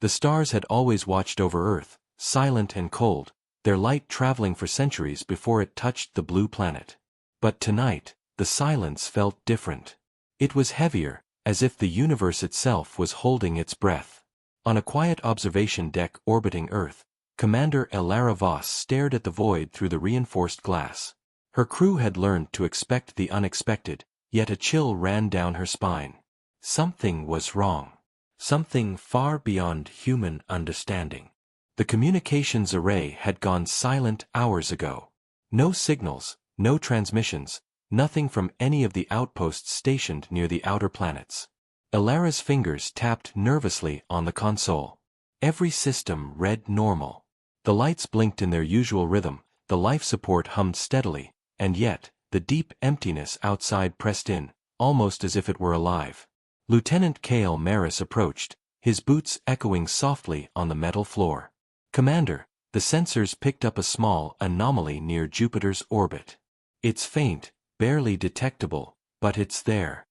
The stars had always watched over Earth, silent and cold, their light traveling for centuries before it touched the blue planet. But tonight, the silence felt different. It was heavier, as if the universe itself was holding its breath. On a quiet observation deck orbiting Earth, Commander Elara Voss stared at the void through the reinforced glass. Her crew had learned to expect the unexpected, yet a chill ran down her spine. Something was wrong. Something far beyond human understanding. The communications array had gone silent hours ago. No signals, no transmissions, nothing from any of the outposts stationed near the outer planets. Elara's fingers tapped nervously on the console. Every system read normal. The lights blinked in their usual rhythm, the life support hummed steadily, and yet, the deep emptiness outside pressed in, almost as if it were alive. Lieutenant Kale Maris approached, his boots echoing softly on the metal floor. "Commander, the sensors picked up a small anomaly near Jupiter's orbit. It's faint, barely detectable, but it's there."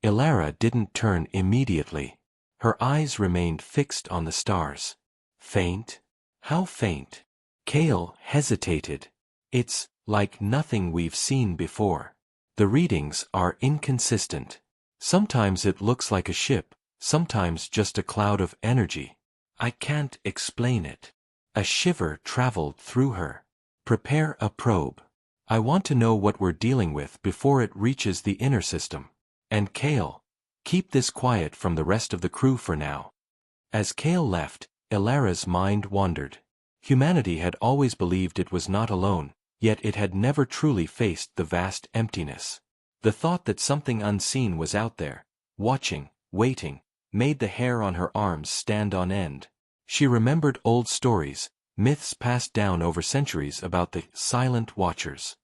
Elara didn't turn immediately. Her eyes remained fixed on the stars. "Faint? How faint?" Kale hesitated. "It's like nothing we've seen before. The readings are inconsistent. Sometimes it looks like a ship, sometimes just a cloud of energy. I can't explain it." A shiver traveled through her. "Prepare a probe. I want to know what we're dealing with before it reaches the inner system. And Kale, keep this quiet from the rest of the crew for now." As Kale left, Elara's mind wandered. Humanity had always believed it was not alone, yet it had never truly faced the vast emptiness. The thought that something unseen was out there, watching, waiting, made the hair on her arms stand on end. She remembered old stories, myths passed down over centuries about the silent watchers.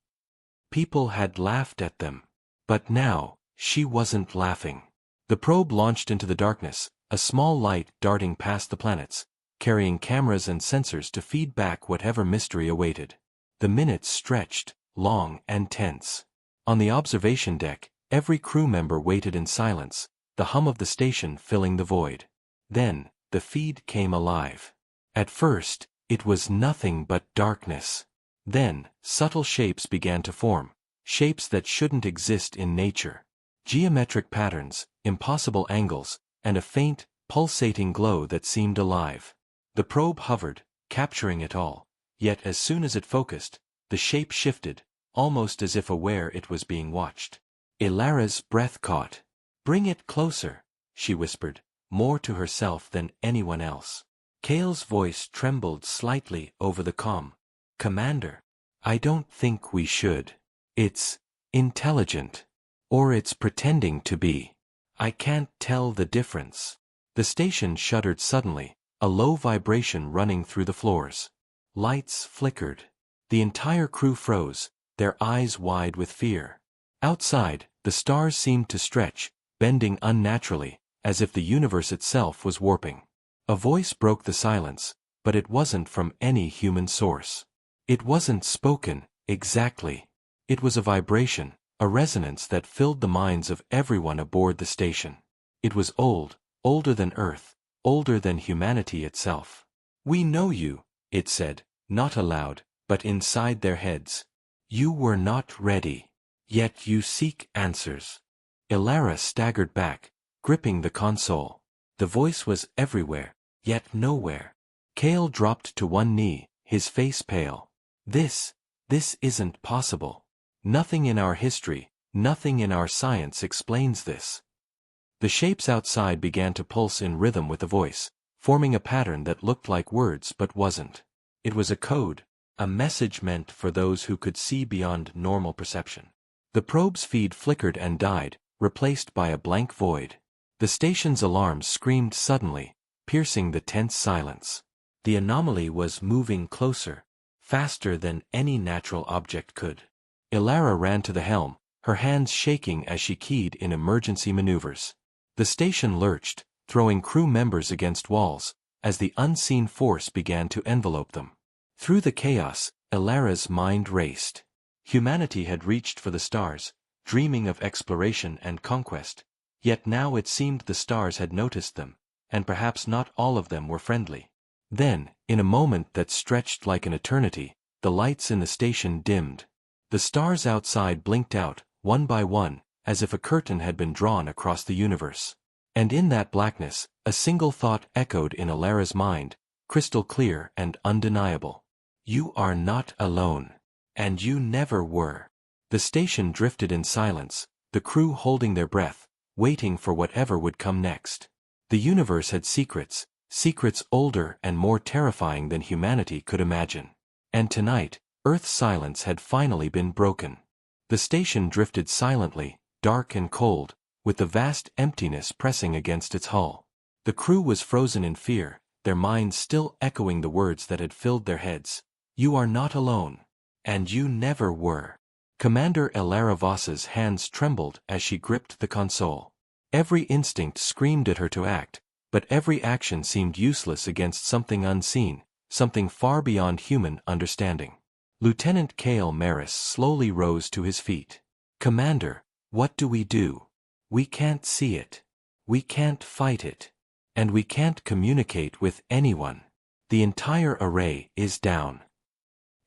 People had laughed at them. But now, she wasn't laughing. The probe launched into the darkness, a small light darting past the planets, carrying cameras and sensors to feed back whatever mystery awaited. The minutes stretched, long and tense. On the observation deck, every crew member waited in silence, the hum of the station filling the void. Then, the feed came alive. At first, it was nothing but darkness. Then, subtle shapes began to form, shapes that shouldn't exist in nature. Geometric patterns, impossible angles, and a faint, pulsating glow that seemed alive. The probe hovered, capturing it all, yet as soon as it focused, the shape shifted, almost as if aware it was being watched. Elara's breath caught. "Bring it closer," she whispered, more to herself than anyone else. Kale's voice trembled slightly over the comm. "Commander, I don't think we should. It's intelligent. Or it's pretending to be. I can't tell the difference." The station shuddered suddenly, a low vibration running through the floors. Lights flickered. The entire crew froze, their eyes wide with fear. Outside, the stars seemed to stretch, bending unnaturally, as if the universe itself was warping. A voice broke the silence, but it wasn't from any human source. It wasn't spoken, exactly. It was a vibration, a resonance that filled the minds of everyone aboard the station. It was old, older than Earth, older than humanity itself. "We know you," it said, not aloud, but inside their heads. "You were not ready. Yet you seek answers." Elara staggered back, gripping the console. The voice was everywhere, yet nowhere. Kale dropped to one knee, his face pale. This isn't possible. Nothing in our history, nothing in our science explains this." The shapes outside began to pulse in rhythm with the voice, forming a pattern that looked like words but wasn't. It was a code, a message meant for those who could see beyond normal perception. The probe's feed flickered and died, replaced by a blank void. The station's alarms screamed suddenly, piercing the tense silence. The anomaly was moving closer, faster than any natural object could. Elara ran to the helm, her hands shaking as she keyed in emergency maneuvers. The station lurched, throwing crew members against walls, as the unseen force began to envelope them. Through the chaos, Elara's mind raced. Humanity had reached for the stars, dreaming of exploration and conquest, yet now it seemed the stars had noticed them, and perhaps not all of them were friendly. Then, in a moment that stretched like an eternity, the lights in the station dimmed. The stars outside blinked out, one by one, as if a curtain had been drawn across the universe. And in that blackness, a single thought echoed in Alara's mind, crystal clear and undeniable. You are not alone. And you never were. The station drifted in silence, the crew holding their breath, waiting for whatever would come next. The universe had secrets, secrets older and more terrifying than humanity could imagine. And tonight, Earth's silence had finally been broken. The station drifted silently, dark and cold, with the vast emptiness pressing against its hull. The crew was frozen in fear, their minds still echoing the words that had filled their heads. You are not alone. And you never were. Commander Elara Voss's hands trembled as she gripped the console. Every instinct screamed at her to act, but every action seemed useless against something unseen, something far beyond human understanding. Lieutenant Kale Maris slowly rose to his feet. Commander, what do we do? We can't see it. We can't fight it. And we can't communicate with anyone. The entire array is down.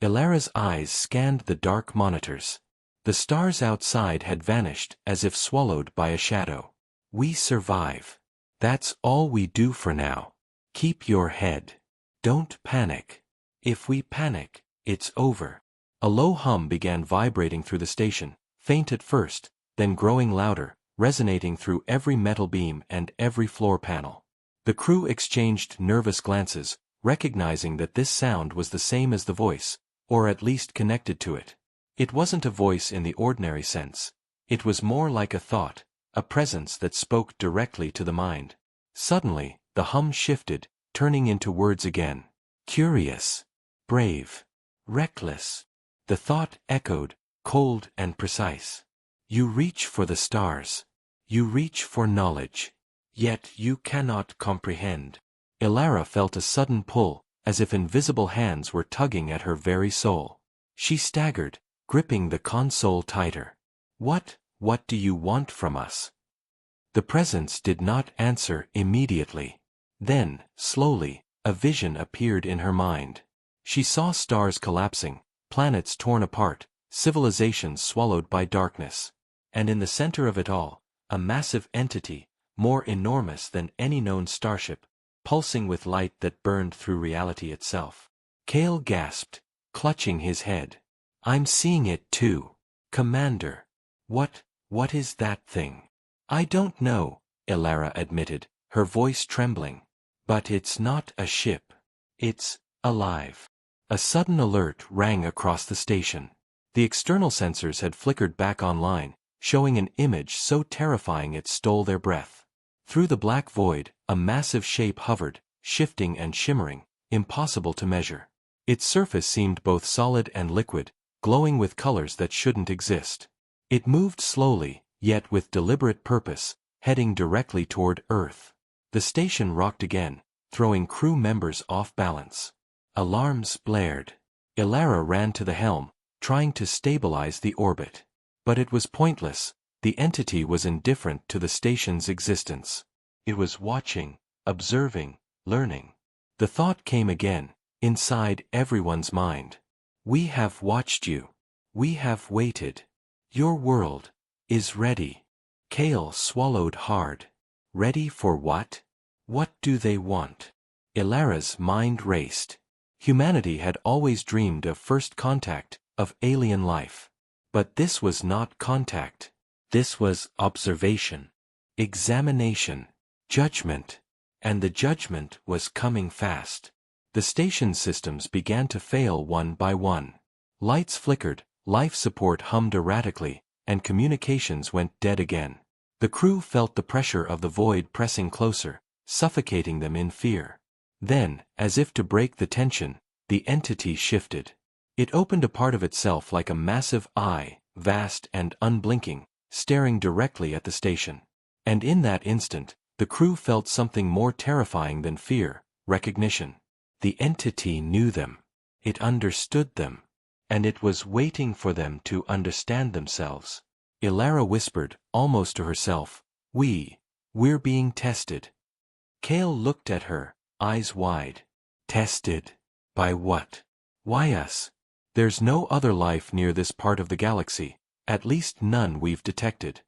Elara's eyes scanned the dark monitors. The stars outside had vanished as if swallowed by a shadow. We survive. That's all we do for now. Keep your head. Don't panic. If we panic, it's over. A low hum began vibrating through the station, faint at first, then growing louder, resonating through every metal beam and every floor panel. The crew exchanged nervous glances, recognizing that this sound was the same as the voice, or at least connected to it. It wasn't a voice in the ordinary sense. It was more like a thought, a presence that spoke directly to the mind. Suddenly, the hum shifted, turning into words again. Curious. Brave. Reckless. The thought echoed, cold and precise. You reach for the stars. You reach for knowledge. Yet you cannot comprehend. Elara felt a sudden pull, as if invisible hands were tugging at her very soul. She staggered, gripping the console tighter. What do you want from us? The presence did not answer immediately. Then, slowly, a vision appeared in her mind. She saw stars collapsing, planets torn apart, civilizations swallowed by darkness. And in the center of it all, a massive entity, more enormous than any known starship, pulsing with light that burned through reality itself. Kale gasped, clutching his head. I'm seeing it too. Commander. What is that thing? I don't know, Elara admitted, her voice trembling. But it's not a ship. It's alive. A sudden alert rang across the station. The external sensors had flickered back online, showing an image so terrifying it stole their breath. Through the black void, a massive shape hovered, shifting and shimmering, impossible to measure. Its surface seemed both solid and liquid, glowing with colors that shouldn't exist. It moved slowly, yet with deliberate purpose, heading directly toward Earth. The station rocked again, throwing crew members off balance. Alarms blared. Elara ran to the helm, trying to stabilize the orbit. But it was pointless. The entity was indifferent to the station's existence. It was watching, observing, learning. The thought came again, inside everyone's mind. We have watched you. We have waited. Your world is ready. Kale swallowed hard. Ready for what? What do they want? Elara's mind raced. Humanity had always dreamed of first contact, of alien life. But this was not contact. This was observation, examination, judgment. And the judgment was coming fast. The station systems began to fail one by one. Lights flickered, life support hummed erratically, and communications went dead again. The crew felt the pressure of the void pressing closer, suffocating them in fear. Then, as if to break the tension, the entity shifted. It opened a part of itself like a massive eye, vast and unblinking, staring directly at the station. And in that instant, the crew felt something more terrifying than fear, recognition. The entity knew them. It understood them. And it was waiting for them to understand themselves. Elara whispered, almost to herself, We're being tested. Kale looked at her, eyes wide. Tested? By what? Why us? There's no other life near this part of the galaxy, at least none we've detected.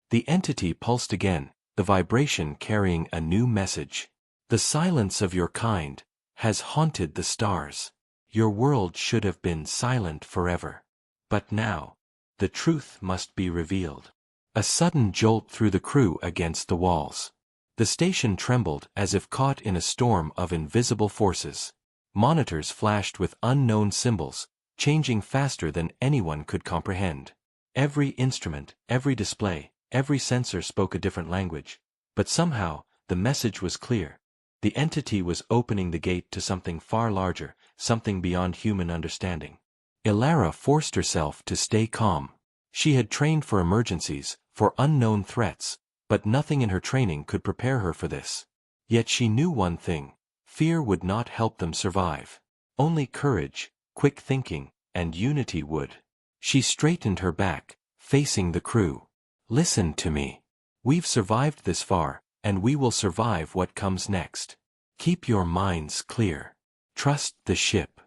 The entity pulsed again, the vibration carrying a new message. The silence of your kind has haunted the stars. Your world should have been silent forever. But now, the truth must be revealed. A sudden jolt threw the crew against the walls. The station trembled as if caught in a storm of invisible forces. Monitors flashed with unknown symbols, changing faster than anyone could comprehend. Every instrument, every display, every sensor spoke a different language. But somehow, the message was clear. The entity was opening the gate to something far larger, something beyond human understanding. Elara forced herself to stay calm. She had trained for emergencies, for unknown threats, but nothing in her training could prepare her for this. Yet she knew one thing: fear would not help them survive. Only courage, quick thinking, and unity would. She straightened her back, facing the crew. Listen to me. We've survived this far, and we will survive what comes next. Keep your minds clear. Trust the ship.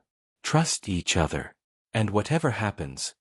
Trust each other. And whatever happens,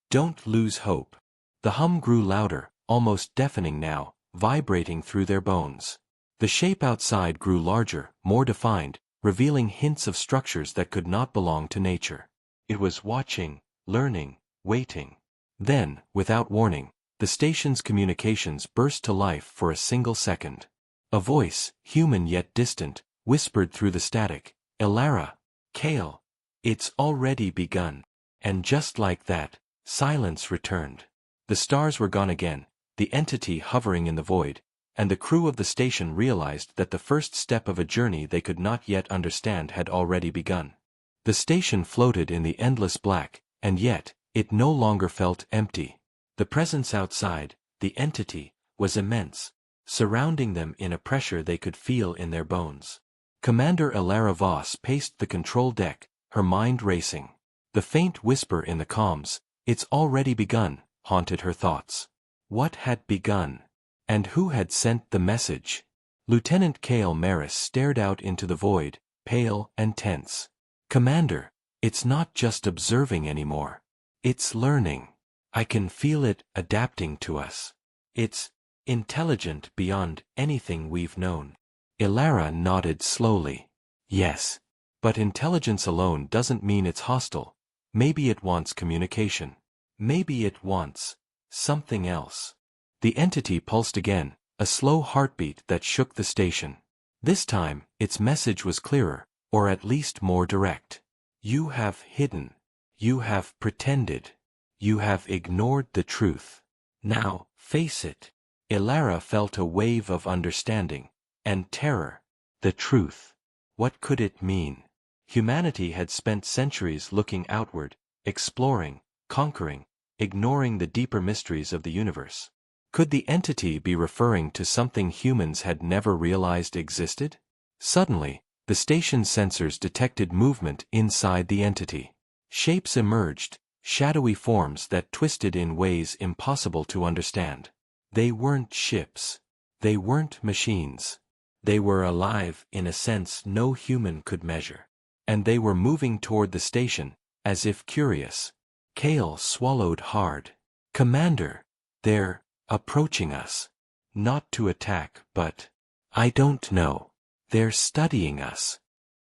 don't lose hope. The hum grew louder, almost deafening now, vibrating through their bones. The shape outside grew larger, more defined, revealing hints of structures that could not belong to nature. It was watching, learning, waiting. Then, without warning, the station's communications burst to life for a single second. A voice, human yet distant, whispered through the static, "Elara, Kale, it's already begun." And just like that, silence returned. The stars were gone again, the entity hovering in the void, and the crew of the station realized that the first step of a journey they could not yet understand had already begun. The station floated in the endless black, and yet, it no longer felt empty. The presence outside, the entity, was immense, surrounding them in a pressure they could feel in their bones. Commander Elara Voss paced the control deck, her mind racing. The faint whisper in the comms, "It's already begun," haunted her thoughts. What had begun? And who had sent the message? Lieutenant Kale Maris stared out into the void, pale and tense. "Commander, it's not just observing anymore. It's learning. I can feel it adapting to us. It's intelligent beyond anything we've known." Elara nodded slowly. "Yes. But intelligence alone doesn't mean it's hostile. Maybe it wants communication. Maybe it wants something else." The entity pulsed again, a slow heartbeat that shook the station. This time, its message was clearer, or at least more direct. "You have hidden. You have pretended. You have ignored the truth. Now, face it." Elara felt a wave of understanding and terror. The truth. What could it mean? Humanity had spent centuries looking outward, exploring, conquering, ignoring the deeper mysteries of the universe. Could the entity be referring to something humans had never realized existed? Suddenly, the station's sensors detected movement inside the entity. Shapes emerged, shadowy forms that twisted in ways impossible to understand. They weren't ships. They weren't machines. They were alive in a sense no human could measure. And they were moving toward the station, as if curious. Kale swallowed hard. "Commander, they're approaching us. Not to attack, but I don't know. They're studying us."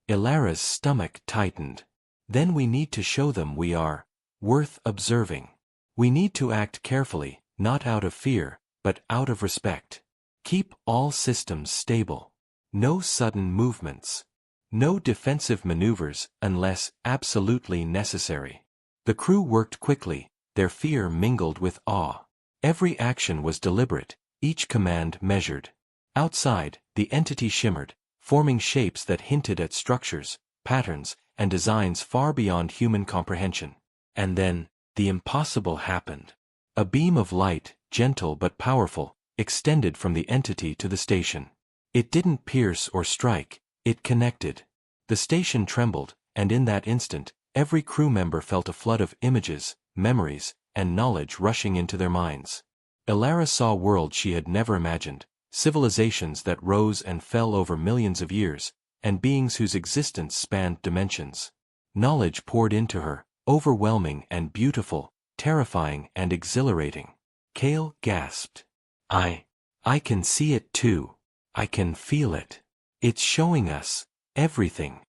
Elara's stomach tightened. "Then we need to show them we are worth observing. We need to act carefully, not out of fear, but out of respect. Keep all systems stable. No sudden movements. No defensive maneuvers unless absolutely necessary." The crew worked quickly, their fear mingled with awe. Every action was deliberate, each command measured. Outside, the entity shimmered, forming shapes that hinted at structures, patterns, and designs far beyond human comprehension. And then, the impossible happened. A beam of light, gentle but powerful, extended from the entity to the station. It didn't pierce or strike, it connected. The station trembled, and in that instant, every crew member felt a flood of images, memories, and knowledge rushing into their minds. Elara saw worlds she had never imagined, civilizations that rose and fell over millions of years, and beings whose existence spanned dimensions. Knowledge poured into her, overwhelming and beautiful, terrifying and exhilarating. Kale gasped. I can see it too. I can feel it. It's showing us everything.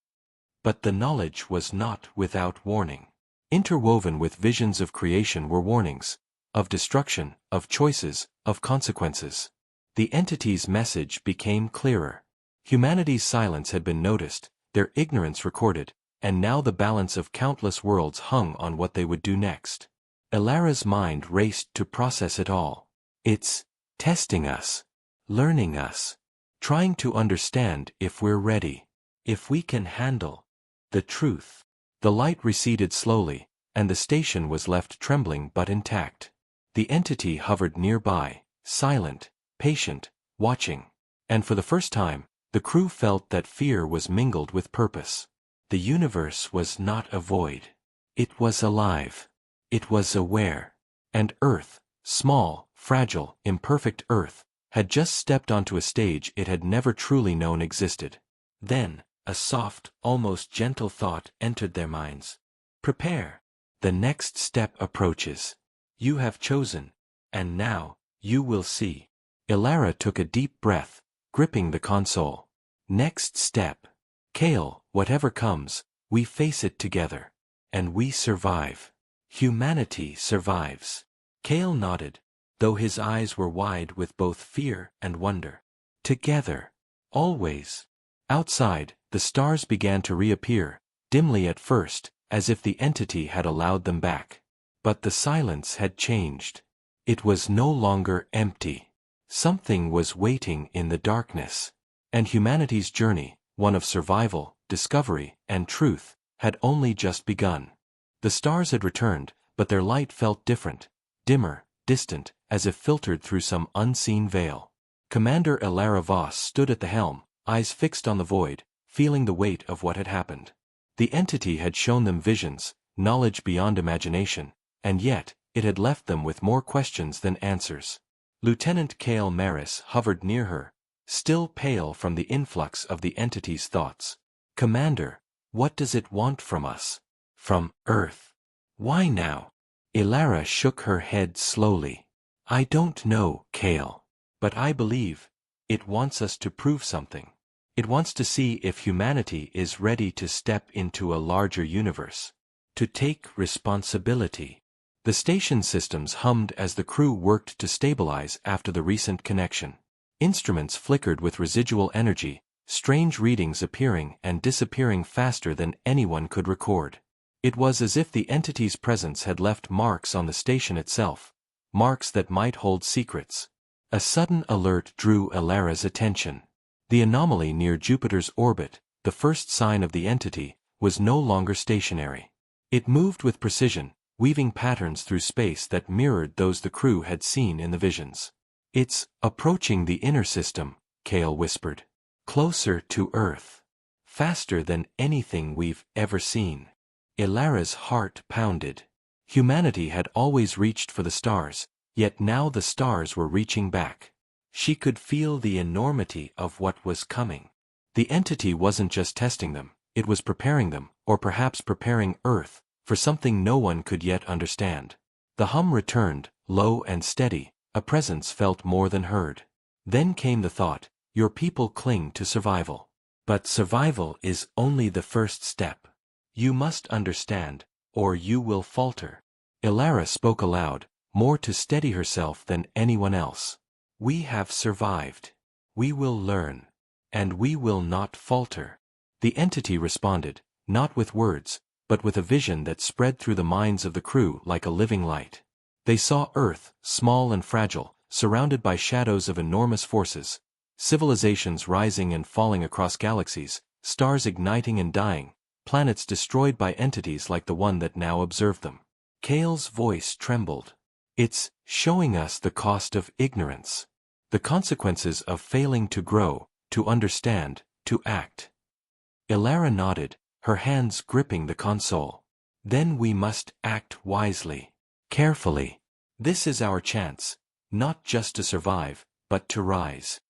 But the knowledge was not without warning. Interwoven with visions of creation were warnings, of destruction, of choices, of consequences. The entity's message became clearer. Humanity's silence had been noticed, their ignorance recorded, and now the balance of countless worlds hung on what they would do next. Elara's mind raced to process it all. It's testing us, learning us, trying to understand if we're ready, if we can handle the truth. The light receded slowly, and the station was left trembling but intact. The entity hovered nearby, silent, patient, watching. And for the first time, the crew felt that fear was mingled with purpose. The universe was not a void. It was alive. It was aware. And Earth, small, fragile, imperfect Earth, had just stepped onto a stage it had never truly known existed. Then, a soft, almost gentle thought entered their minds. Prepare. The next step approaches. You have chosen, and now, you will see. Elara took a deep breath, gripping the console. Next step. Kale, whatever comes, we face it together. And we survive. Humanity survives. Kale nodded, though his eyes were wide with both fear and wonder. Together. Always. Outside, the stars began to reappear, dimly at first, as if the entity had allowed them back. But the silence had changed. It was no longer empty. Something was waiting in the darkness. And humanity's journey, one of survival, discovery, and truth, had only just begun. The stars had returned, but their light felt different, dimmer, distant, as if filtered through some unseen veil. Commander Elara Voss stood at the helm, eyes fixed on the void, feeling the weight of what had happened. The entity had shown them visions, knowledge beyond imagination, and yet, it had left them with more questions than answers. Lieutenant Kale Maris hovered near her, still pale from the influx of the entity's thoughts. Commander, what does it want from us? From Earth? Why now? Elara shook her head slowly. I don't know, Kale. But I believe it wants us to prove something. It wants to see if humanity is ready to step into a larger universe. To take responsibility. The station systems hummed as the crew worked to stabilize after the recent connection. Instruments flickered with residual energy, strange readings appearing and disappearing faster than anyone could record. It was as if the entity's presence had left marks on the station itself, marks that might hold secrets. A sudden alert drew Elara's attention. The anomaly near Jupiter's orbit, the first sign of the entity, was no longer stationary. It moved with precision, weaving patterns through space that mirrored those the crew had seen in the visions. It's approaching the inner system, Kale whispered. Closer to Earth. Faster than anything we've ever seen. Elara's heart pounded. Humanity had always reached for the stars, yet now the stars were reaching back. She could feel the enormity of what was coming. The entity wasn't just testing them, it was preparing them, or perhaps preparing Earth, for something no one could yet understand. The hum returned, low and steady, a presence felt more than heard. Then came the thought, your people cling to survival. But survival is only the first step. You must understand, or you will falter. Elara spoke aloud, more to steady herself than anyone else. We have survived. We will learn. And we will not falter. The entity responded, not with words, but with a vision that spread through the minds of the crew like a living light. They saw Earth, small and fragile, surrounded by shadows of enormous forces, civilizations rising and falling across galaxies, stars igniting and dying, planets destroyed by entities like the one that now observed them. Kale's voice trembled. It's showing us the cost of ignorance. The consequences of failing to grow, to understand, to act. Elara nodded, her hands gripping the console. Then we must act wisely. Carefully. This is our chance, not just to survive, but to rise.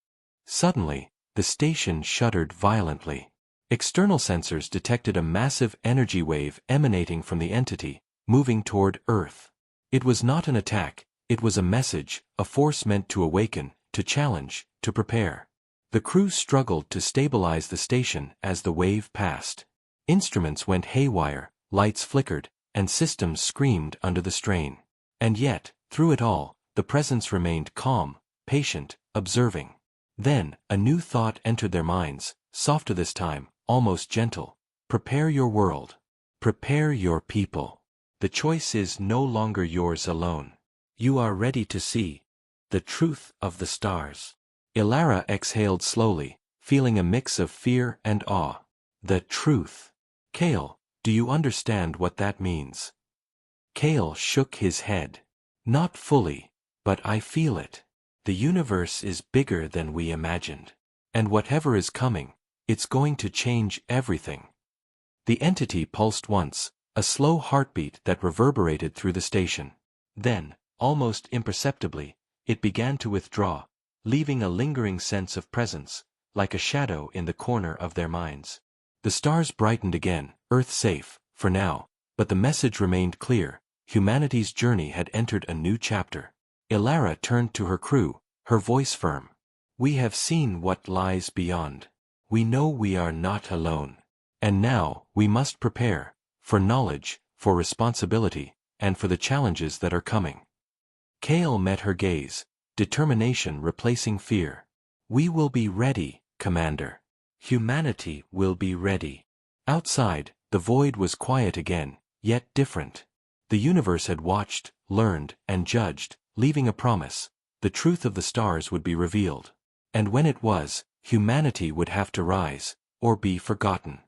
Suddenly, the station shuddered violently. External sensors detected a massive energy wave emanating from the entity, moving toward Earth. It was not an attack, it was a message, a force meant to awaken, to challenge, to prepare. The crew struggled to stabilize the station as the wave passed. Instruments went haywire, lights flickered, and systems screamed under the strain. And yet, through it all, the presence remained calm, patient, observing. Then, a new thought entered their minds, softer this time, almost gentle. Prepare your world. Prepare your people. The choice is no longer yours alone. You are ready to see the truth of the stars. Ilara exhaled slowly, feeling a mix of fear and awe. The truth. Kale, do you understand what that means? Kale shook his head. Not fully, but I feel it. The universe is bigger than we imagined. And whatever is coming, it's going to change everything. The entity pulsed once, a slow heartbeat that reverberated through the station. Then, almost imperceptibly, it began to withdraw, leaving a lingering sense of presence, like a shadow in the corner of their minds. The stars brightened again, Earth safe, for now, but the message remained clear. Humanity's journey had entered a new chapter. Ilara turned to her crew, her voice firm. We have seen what lies beyond. We know we are not alone. And now, we must prepare, for knowledge, for responsibility, and for the challenges that are coming. Kale met her gaze, determination replacing fear. We will be ready, Commander. Humanity will be ready. Outside, the void was quiet again, yet different. The universe had watched, learned, and judged, leaving a promise. The truth of the stars would be revealed. And when it was, humanity would have to rise, or be forgotten.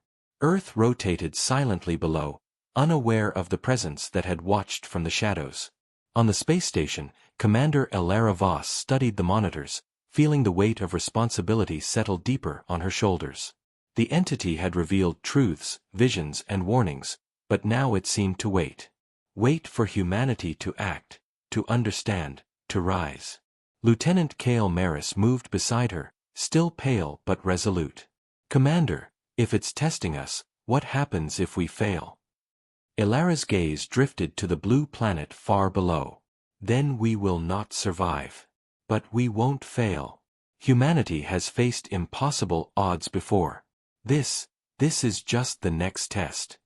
Earth rotated silently below, unaware of the presence that had watched from the shadows. On the space station, Commander Ilara Voss studied the monitors, feeling the weight of responsibility settle deeper on her shoulders. The entity had revealed truths, visions, and warnings, but now it seemed to wait. Wait for humanity to act, to understand, to rise. Lieutenant Kale Maris moved beside her, still pale but resolute. Commander, if it's testing us, what happens if we fail? Ilara's gaze drifted to the blue planet far below. Then we will not survive. But we won't fail. Humanity has faced impossible odds before. This is just the next test.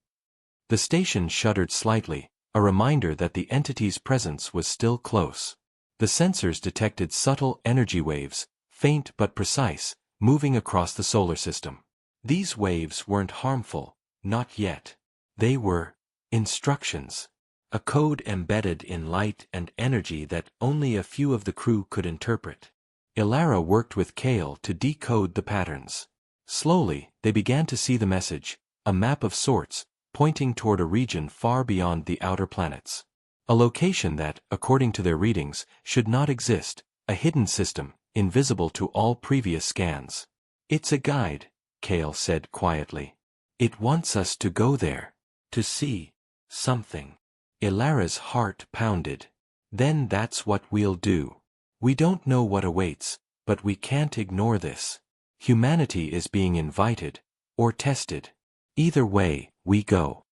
The station shuddered slightly, a reminder that the entity's presence was still close. The sensors detected subtle energy waves, faint but precise, moving across the solar system. These waves weren't harmful, not yet. They were instructions. A code embedded in light and energy that only a few of the crew could interpret. Ilara worked with Kale to decode the patterns. Slowly, they began to see the message, a map of sorts, pointing toward a region far beyond the outer planets. A location that, according to their readings, should not exist, a hidden system, invisible to all previous scans. It's a guide, Kale said quietly. It wants us to go there, to see something. Ilara's heart pounded. Then that's what we'll do. We don't know what awaits, but we can't ignore this. Humanity is being invited, or tested. Either way, we go.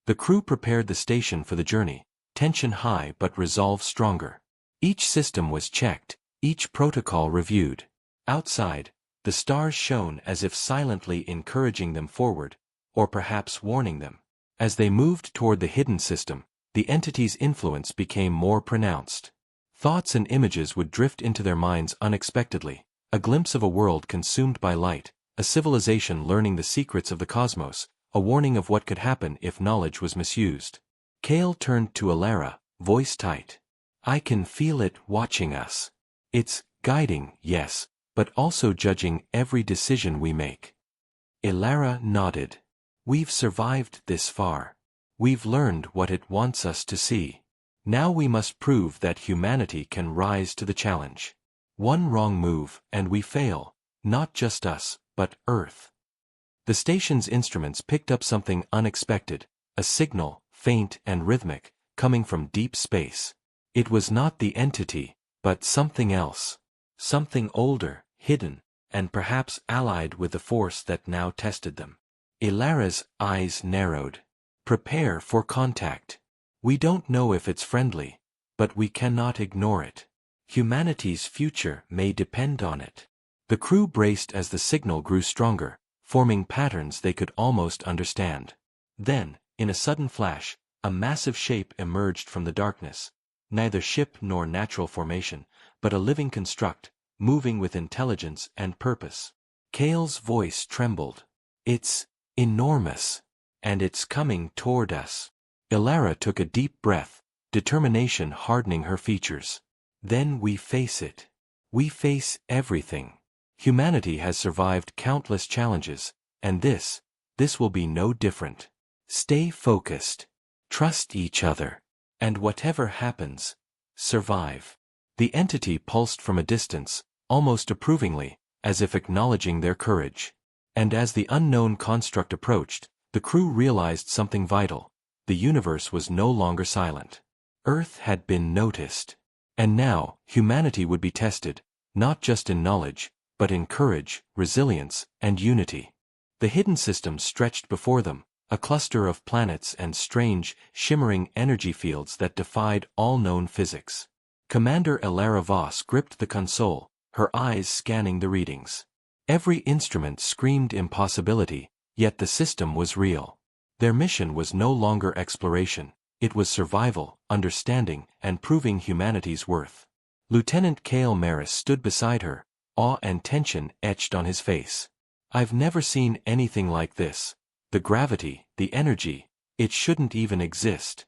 The crew prepared the station for the journey, tension high but resolve stronger. Each system was checked, each protocol reviewed. Outside, the stars shone as if silently encouraging them forward, or perhaps warning them. As they moved toward the hidden system, the entity's influence became more pronounced. Thoughts and images would drift into their minds unexpectedly, a glimpse of a world consumed by light, a civilization learning the secrets of the cosmos, a warning of what could happen if knowledge was misused. Kale turned to Ilara, voice tight. I can feel it watching us. It's guiding, yes, but also judging every decision we make. Ilara nodded. We've survived this far. We've learned what it wants us to see. Now we must prove that humanity can rise to the challenge. One wrong move, and we fail, not just us, but Earth. The station's instruments picked up something unexpected, a signal, faint and rhythmic, coming from deep space. It was not the entity, but something else. Something older, hidden, and perhaps allied with the force that now tested them. Ilara's eyes narrowed. Prepare for contact. We don't know if it's friendly, but we cannot ignore it. Humanity's future may depend on it. The crew braced as the signal grew stronger, forming patterns they could almost understand. Then, in a sudden flash, a massive shape emerged from the darkness. Neither ship nor natural formation, but a living construct, moving with intelligence and purpose. Kale's voice trembled. It's enormous. And it's coming toward us. Ilara took a deep breath, determination hardening her features. Then we face it. We face everything. Humanity has survived countless challenges, and this will be no different. Stay focused. Trust each other. And whatever happens, survive. The entity pulsed from a distance, almost approvingly, as if acknowledging their courage. And as the unknown construct approached, the crew realized something vital. The universe was no longer silent. Earth had been noticed. And now, humanity would be tested, not just in knowledge, but in courage, resilience, and unity. The hidden system stretched before them, a cluster of planets and strange, shimmering energy fields that defied all known physics. Commander Ilara Voss gripped the console, her eyes scanning the readings. Every instrument screamed impossibility, yet the system was real. Their mission was no longer exploration, it was survival, understanding, and proving humanity's worth. Lieutenant Kale Maris stood beside her, awe and tension etched on his face. I've never seen anything like this. The gravity, the energy, it shouldn't even exist.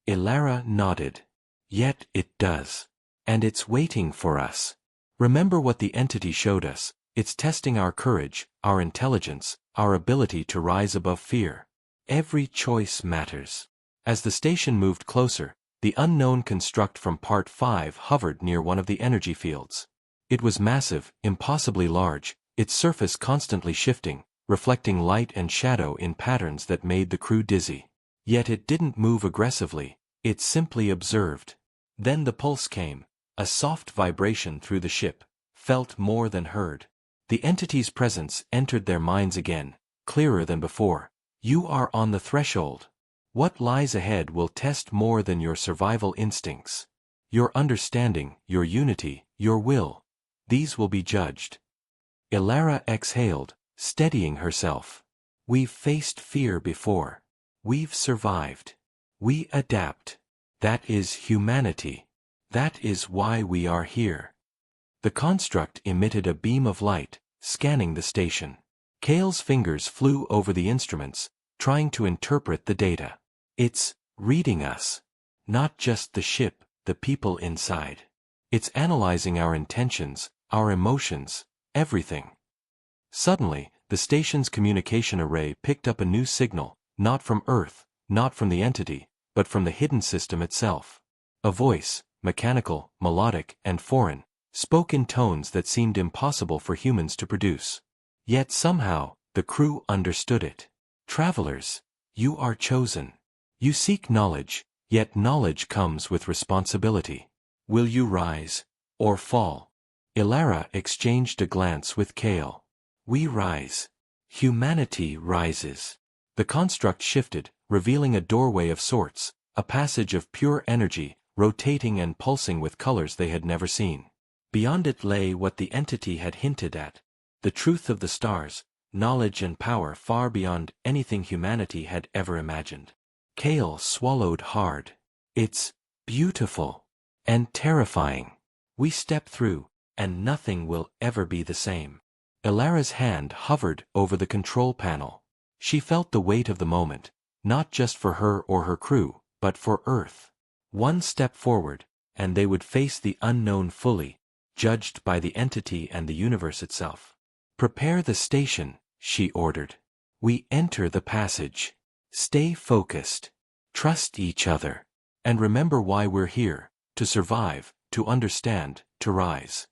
Ilara nodded. Yet it does. And it's waiting for us. Remember what the entity showed us. It's testing our courage, our intelligence, our ability to rise above fear. Every choice matters. As the station moved closer, the unknown construct from Part 5 hovered near one of the energy fields. It was massive, impossibly large, its surface constantly shifting, reflecting light and shadow in patterns that made the crew dizzy. Yet it didn't move aggressively, it simply observed. Then the pulse came, a soft vibration through the ship, felt more than heard. The entity's presence entered their minds again, clearer than before. You are on the threshold. What lies ahead will test more than your survival instincts. Your understanding, your unity, your will. These will be judged. Ilara exhaled, steadying herself. We've faced fear before. We've survived. We adapt. That is humanity. That is why we are here. The construct emitted a beam of light, scanning the station. Kale's fingers flew over the instruments, trying to interpret the data. It's reading us. Not just the ship, the people inside. It's analyzing our intentions, our emotions, everything. Suddenly, the station's communication array picked up a new signal, not from Earth, not from the entity, but from the hidden system itself. A voice, mechanical, melodic, and foreign, spoke in tones that seemed impossible for humans to produce. Yet somehow, the crew understood it. Travelers, you are chosen. You seek knowledge, yet knowledge comes with responsibility. Will you rise, or fall? Ilara exchanged a glance with Kale. We rise. Humanity rises. The construct shifted, revealing a doorway of sorts, a passage of pure energy, rotating and pulsing with colors they had never seen. Beyond it lay what the entity had hinted at, the truth of the stars, knowledge and power far beyond anything humanity had ever imagined. Kale swallowed hard. It's beautiful and terrifying. We step through, and nothing will ever be the same. Ilara's hand hovered over the control panel. She felt the weight of the moment, not just for her or her crew, but for Earth. One step forward, and they would face the unknown fully, judged by the entity and the universe itself. Prepare the station, she ordered. We enter the passage. Stay focused. Trust each other. And remember why we're here, to survive, to understand, to rise.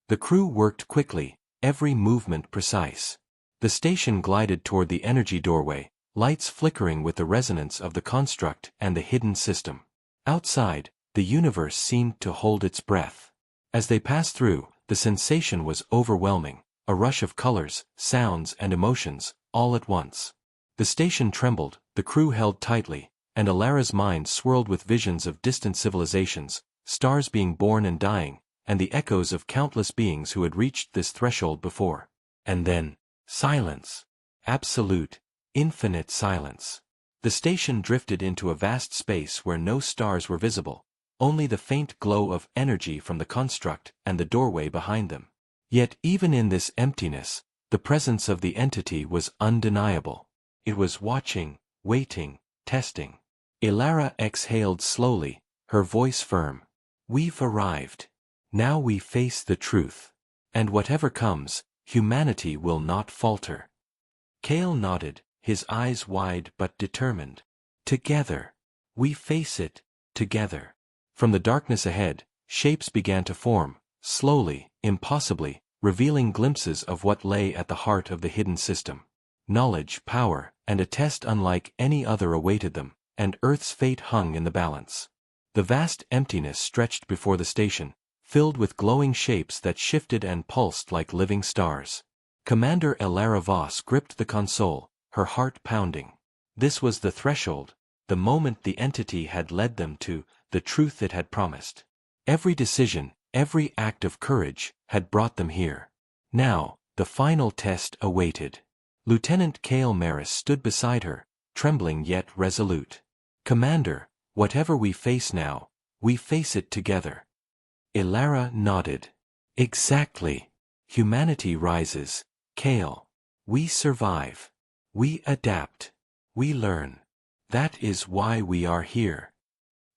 The crew worked quickly, every movement precise. The station glided toward the energy doorway, lights flickering with the resonance of the construct and the hidden system. Outside, the universe seemed to hold its breath. As they passed through, the sensation was overwhelming, a rush of colors, sounds and emotions, all at once. The station trembled, the crew held tightly, and Alara's mind swirled with visions of distant civilizations, stars being born and dying, and the echoes of countless beings who had reached this threshold before. And then, silence. Absolute, infinite silence. The station drifted into a vast space where no stars were visible, only the faint glow of energy from the construct and the doorway behind them. Yet even in this emptiness, the presence of the entity was undeniable. It was watching, waiting, testing. Alara exhaled slowly, her voice firm. We've arrived. Now we face the truth. And whatever comes, humanity will not falter. Kale nodded, his eyes wide but determined. Together. We face it, together. From the darkness ahead, shapes began to form, slowly, impossibly, revealing glimpses of what lay at the heart of the hidden system. Knowledge, power, and a test unlike any other awaited them, and Earth's fate hung in the balance. The vast emptiness stretched before the station, filled with glowing shapes that shifted and pulsed like living stars. Commander Alara Voss gripped the console, her heart pounding. This was the threshold, the moment the entity had led them to the truth it had promised. Every decision, every act of courage, had brought them here. Now, the final test awaited. Lieutenant Kale Maris stood beside her, trembling yet resolute. Commander, whatever we face now, we face it together. Alara nodded. Exactly. Humanity rises, Kale. We survive. We adapt. We learn. That is why we are here.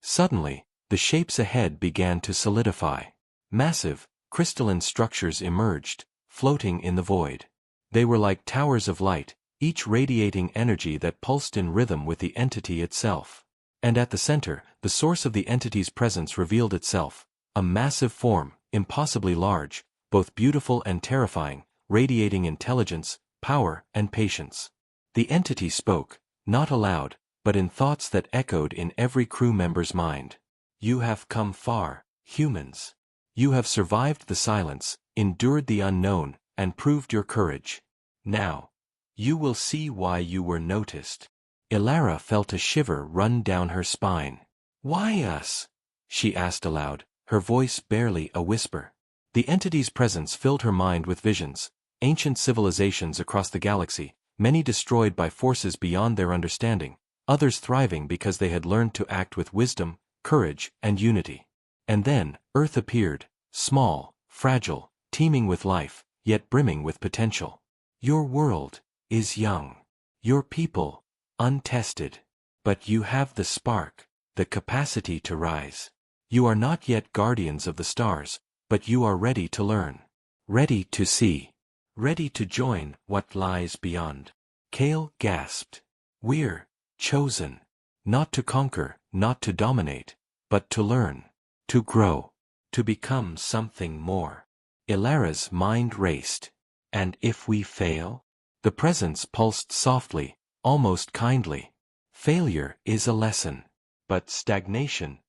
Suddenly, the shapes ahead began to solidify. Massive, crystalline structures emerged, floating in the void. They were like towers of light, each radiating energy that pulsed in rhythm with the entity itself. And at the center, the source of the entity's presence revealed itself, a massive form, impossibly large, both beautiful and terrifying, radiating intelligence, power, and patience. The entity spoke, not aloud, but in thoughts that echoed in every crew member's mind. You have come far, humans. You have survived the silence, endured the unknown, and proved your courage. Now, you will see why you were noticed. Alara felt a shiver run down her spine. Why us? She asked aloud, her voice barely a whisper. The entity's presence filled her mind with visions, ancient civilizations across the galaxy, many destroyed by forces beyond their understanding, others thriving because they had learned to act with wisdom, courage, and unity. And then, Earth appeared, small, fragile, teeming with life, yet brimming with potential. Your world is young. Your people, untested. But you have the spark, the capacity to rise. You are not yet guardians of the stars, but you are ready to learn. Ready to see. Ready to join what lies beyond. Kale gasped. We're chosen. Not to conquer, not to dominate, but to learn. To grow. To become something more. Alara's mind raced. And if we fail? The presence pulsed softly, almost kindly. Failure is a lesson. But stagnation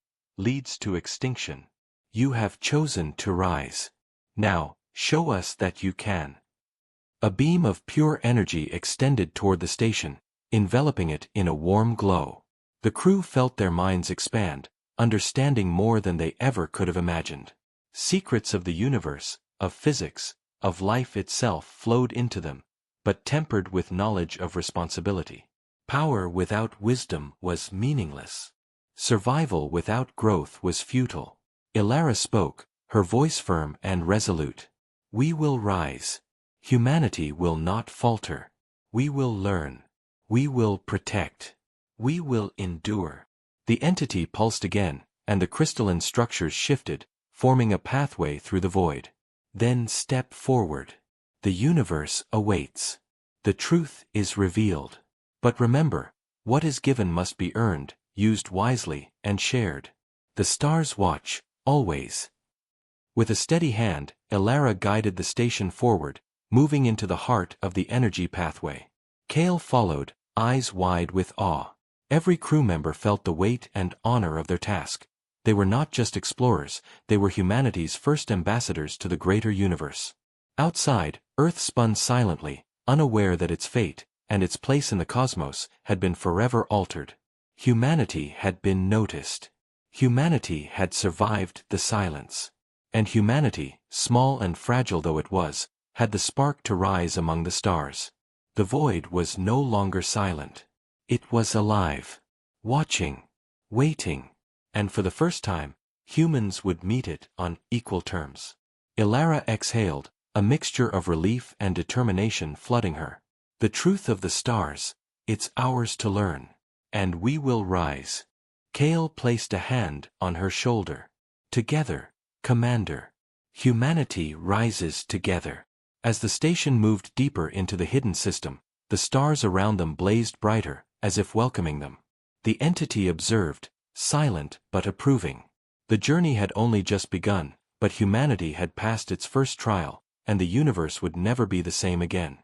leads to extinction. You have chosen to rise. Now, show us that you can. A beam of pure energy extended toward the station, enveloping it in a warm glow. The crew felt their minds expand, understanding more than they ever could have imagined. Secrets of the universe, of physics, of life itself flowed into them, but tempered with knowledge of responsibility. Power without wisdom was meaningless. Survival without growth was futile. Alara spoke, her voice firm and resolute. We will rise. Humanity will not falter. We will learn. We will protect. We will endure. The entity pulsed again, and the crystalline structures shifted, forming a pathway through the void. Then step forward. The universe awaits. The truth is revealed. But remember, what is given must be earned, used wisely, and shared. The stars watch, always. With a steady hand, Alara guided the station forward, moving into the heart of the energy pathway. Kale followed, eyes wide with awe. Every crew member felt the weight and honor of their task. They were not just explorers, they were humanity's first ambassadors to the greater universe. Outside, Earth spun silently, unaware that its fate, and its place in the cosmos, had been forever altered. Humanity had been noticed. Humanity had survived the silence. And humanity, small and fragile though it was, had the spark to rise among the stars. The void was no longer silent. It was alive. Watching. Waiting. And for the first time, humans would meet it on equal terms. Ilara exhaled, a mixture of relief and determination flooding her. The truth of the stars, it's ours to learn. And we will rise. Kale placed a hand on her shoulder. Together, Commander. Humanity rises together. As the station moved deeper into the hidden system, the stars around them blazed brighter, as if welcoming them. The entity observed, silent but approving. The journey had only just begun, but humanity had passed its first trial, and the universe would never be the same again.